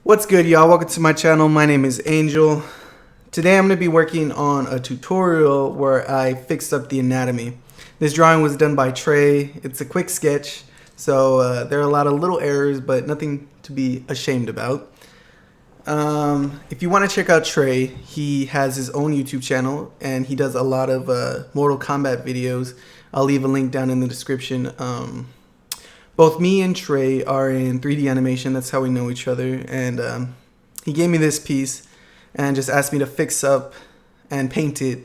What's good, y'all? Welcome to my channel. My name is Angel. Today I'm going to be working on a tutorial where I fixed up the anatomy. This drawing was done by Trey. It's a quick sketch, so there are a lot of little errors, but nothing to be ashamed about. If you want to check out Trey, he has his own YouTube channel and he does a lot of Mortal Kombat videos. I'll leave a link down in the description. Both me and Trey are in 3D animation. That's how we know each other. And he gave me this piece and just asked me to fix up and paint it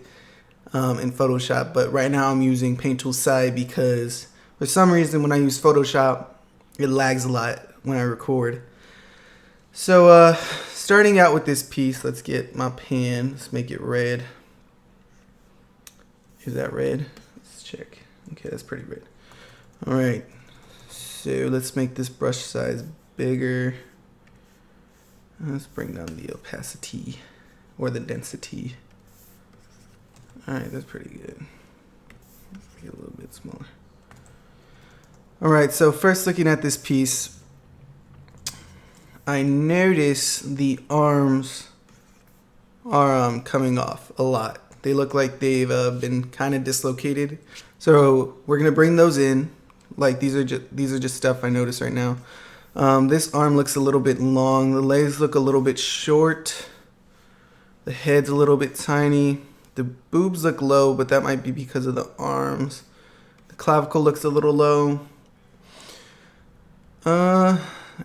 in Photoshop. But right now I'm using Paint Tool Side because for some reason when I use Photoshop, it lags a lot when I record. So starting out with this piece, let's get my pen. Let's make it red. Is that red? Let's check. Okay, that's pretty red. All right. So let's make this brush size bigger. Let's bring down the opacity or the density. Alright, that's pretty good. Let's make it a little bit smaller. Alright, so first looking at this piece, I notice the arms are coming off a lot. They look like they've been kind of dislocated. So we're going to bring those in. Like these are just stuff I notice right now. This arm looks a little bit long. The legs look a little bit short. The head's a little bit tiny. The boobs look low, but that might be because of the arms. The clavicle looks a little low.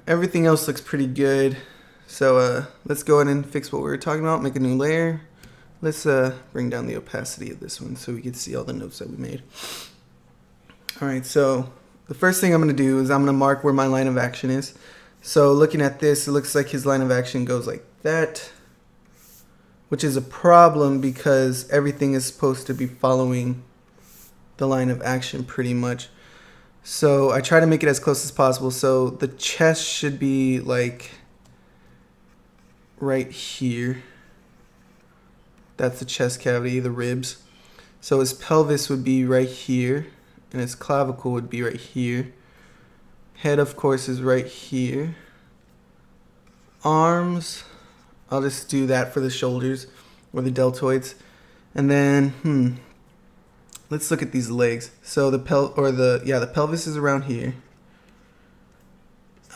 Everything else looks pretty good. So let's go ahead and fix what we were talking about. Make a new layer. Let's bring down the opacity of this one so we can see all the notes that we made. Alright, so the first thing I'm going to do is I'm going to mark where my line of action is. So looking at this, it looks like his line of action goes like that, which is a problem because everything is supposed to be following the line of action pretty much. So I try to make it as close as possible. So the chest should be like right here. That's the chest cavity, the ribs. So his pelvis would be right here. And his clavicle would be right here. Head, of course, is right here. Arms, I'll just do that for the shoulders or the deltoids. And then, let's look at these legs. So the pelvis is around here.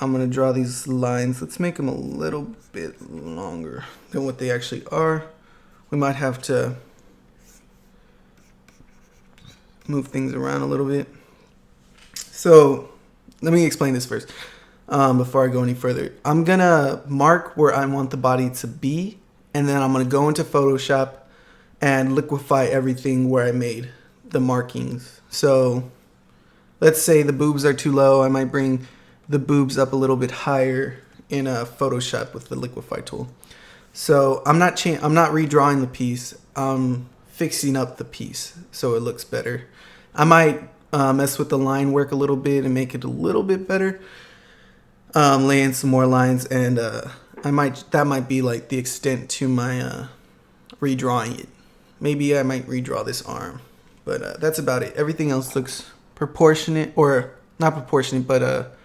I'm gonna draw these lines. Let's make them a little bit longer than what they actually are. We might have to move things around a little bit. So let me explain this first before I go any further. I'm gonna mark where I want the body to be, and then I'm gonna go into Photoshop and liquefy everything where I made the markings. So let's say the boobs are too low. I might bring the boobs up a little bit higher in Photoshop with the liquefy tool. So I'm not redrawing the piece. I'm fixing up the piece so it looks better. I might mess with the line work a little bit and make it a little bit better. Lay in some more lines, and that might be like the extent to my redrawing it. Maybe I might redraw this arm, but that's about it. Everything else looks proportionate, or not proportionate, but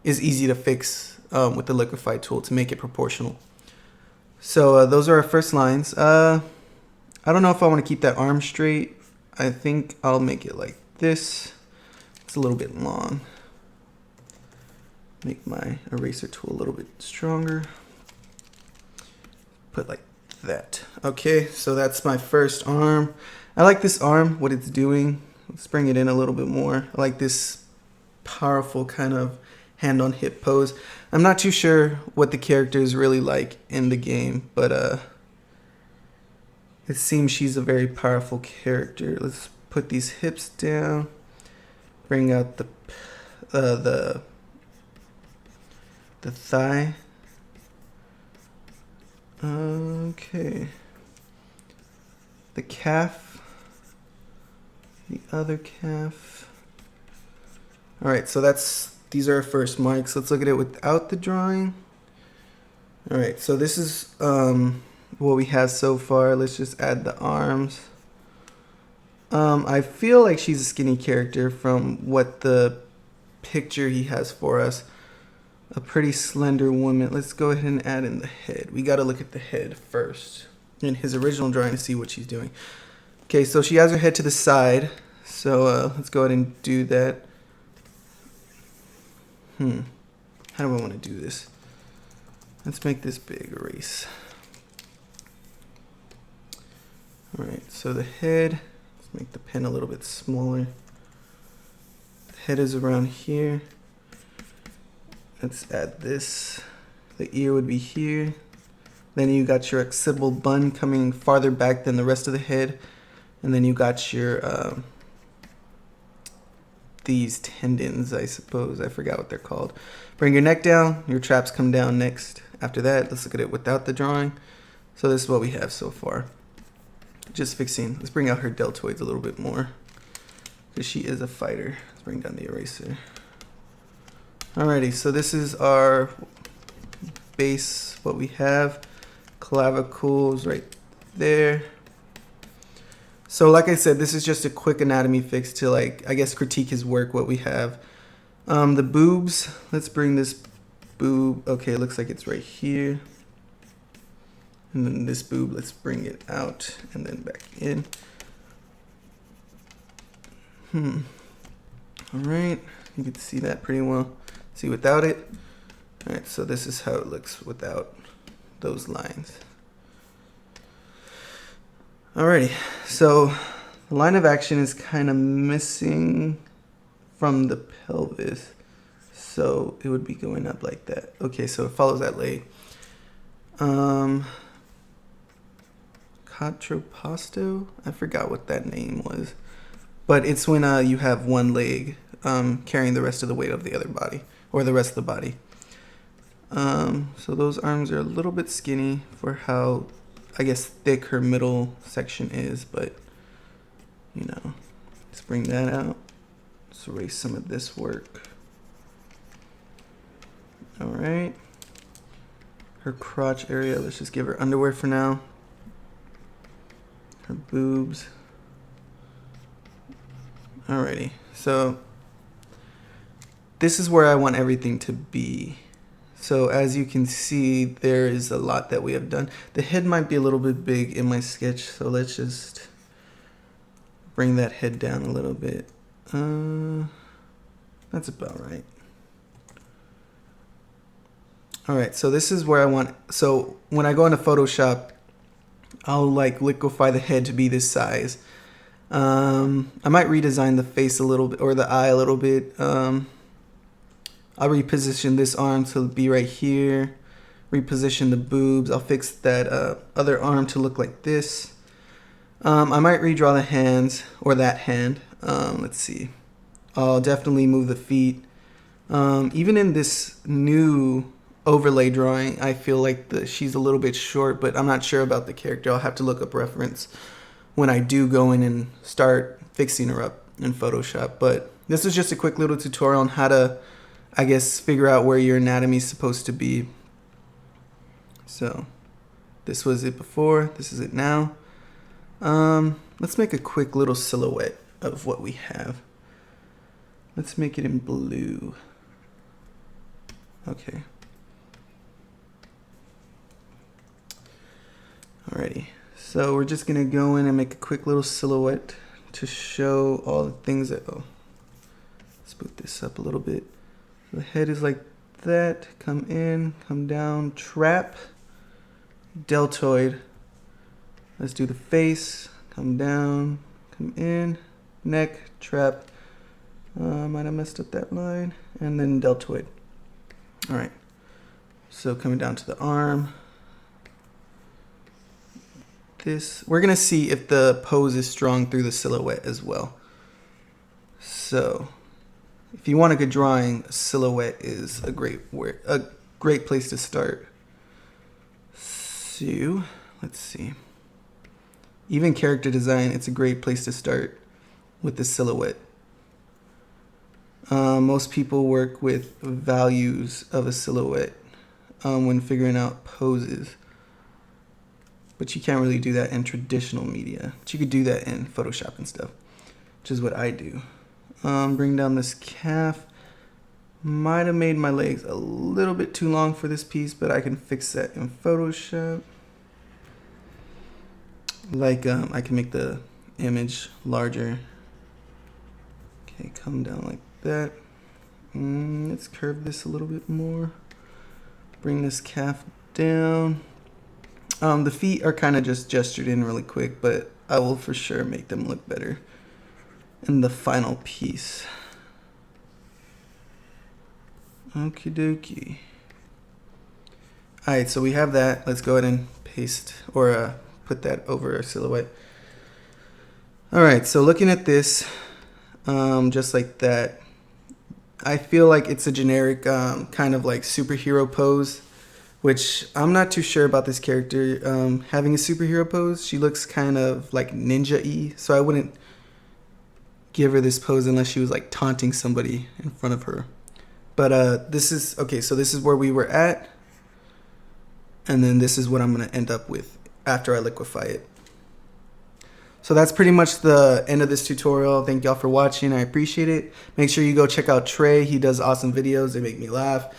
is easy to fix with the liquefy tool to make it proportional. So those are our first lines. I don't know if I want to keep that arm straight. I think I'll make it like this. It's a little bit long. Make my eraser tool a little bit stronger. Put like that. Okay, so that's my first arm. I like this arm, what it's doing. Let's bring it in a little bit more. I like this powerful kind of hand on hip pose. I'm not too sure what the character is really like in the game, but it seems she's a very powerful character. Let's put these hips down. Bring out the thigh. Okay. The calf. The other calf. All right, so these are our first marks. Let's look at it without the drawing. All right, so this is what we have so far. Let's just add the arms. I feel like she's a skinny character from what the picture he has for us. a pretty slender woman. Let's go ahead and add in the head. We got to look at the head first in his original drawing to see what she's doing. Okay, so she has her head to the side. So let's go ahead and do that. How do I want to do this? Let's make this big, erase. Alright, so the head, let's make the pen a little bit smaller. The head is around here. Let's add this. The ear would be here. Then you got your occipital bun coming farther back than the rest of the head. And then you got your these tendons, I suppose. I forgot what they're called. Bring your neck down. Your traps come down next. After that, let's look at it without the drawing. So this is what we have so far. Just fixing. Let's bring out her deltoids a little bit more, because she is a fighter. Let's bring down the eraser. Alrighty, so this is our base, what we have. Clavicles right there. So like I said, this is just a quick anatomy fix to, like, I guess, critique his work, what we have. The boobs, let's bring this boob. Okay, it looks like it's right here. And then this boob, let's bring it out and then back in. All right, you can see that pretty well. See without it. All right, so this is how it looks without those lines. Alrighty, so the line of action is kind of missing from the pelvis. So it would be going up like that. Okay, so it follows that leg. Contrapposto? I forgot what that name was. But it's when you have one leg carrying the rest of the weight of the other body, or the rest of the body. So those arms are a little bit skinny for how, I guess, thick her middle section is, but, you know, let's bring that out. Let's erase some of this work. All right. Her crotch area, let's just give her underwear for now. Her boobs. Alrighty, so this is where I want everything to be. So as you can see, there is a lot that we have done. The head might be a little bit big in my sketch, so let's just bring that head down a little bit. That's about right. All right, so this is where I want, so when I go into Photoshop, I'll like liquefy the head to be this size. I might redesign the face a little bit, or the eye a little bit. I'll reposition this arm to be right here. Reposition the boobs. I'll fix that other arm to look like this. I might redraw the hands, or that hand. Let's see. I'll definitely move the feet. Even in this new overlay drawing, I feel like she's a little bit short, but I'm not sure about the character. I'll have to look up reference when I do go in and start fixing her up in Photoshop. But this is just a quick little tutorial on how to, I guess, figure out where your anatomy is supposed to be. So this was it before, this is it now. Let's make a quick little silhouette of what we have. Let's make it in blue. Okay. Alrighty, so we're just gonna go in and make a quick little silhouette to show all the things that, oh, let's boot this up a little bit. So the head is like that, come in, come down, trap, deltoid. Let's do the face, come down, come in, neck, trap. Might have messed up that line, and then deltoid. Alright, so coming down to the arm. This, we're gonna see if the pose is strong through the silhouette as well. So if you want a good drawing, a silhouette is a great place to start. So let's see. Even character design, it's a great place to start with the silhouette. Most people work with values of a silhouette when figuring out poses. But you can't really do that in traditional media. But you could do that in Photoshop and stuff, which is what I do. Bring down this calf. Might have made my legs a little bit too long for this piece, but I can fix that in Photoshop. Like, I can make the image larger. Okay, come down like that. Let's curve this a little bit more. Bring this calf down. The feet are kind of just gestured in really quick, but I will for sure make them look better in the final piece. Okie dokie. Alright, so we have that. Let's go ahead and paste or put that over our silhouette. Alright, so looking at this, just like that, I feel like it's a generic kind of like superhero pose, which I'm not too sure about this character having a superhero pose. She looks kind of like ninja-y, so I wouldn't give her this pose unless she was like taunting somebody in front of her. But this is, okay, so this is where we were at. And then this is what I'm going to end up with after I liquefy it. So that's pretty much the end of this tutorial. Thank y'all for watching. I appreciate it. Make sure you go check out Trey. He does awesome videos. They make me laugh.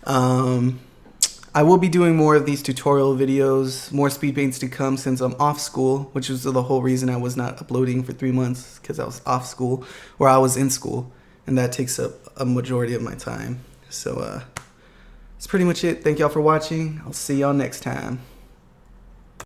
I will be doing more of these tutorial videos, more speed paints to come since I'm off school, which was the whole reason I was not uploading for 3 months, because I was off school, or I was in school. And that takes up a majority of my time. So that's pretty much it. Thank y'all for watching. I'll see y'all next time.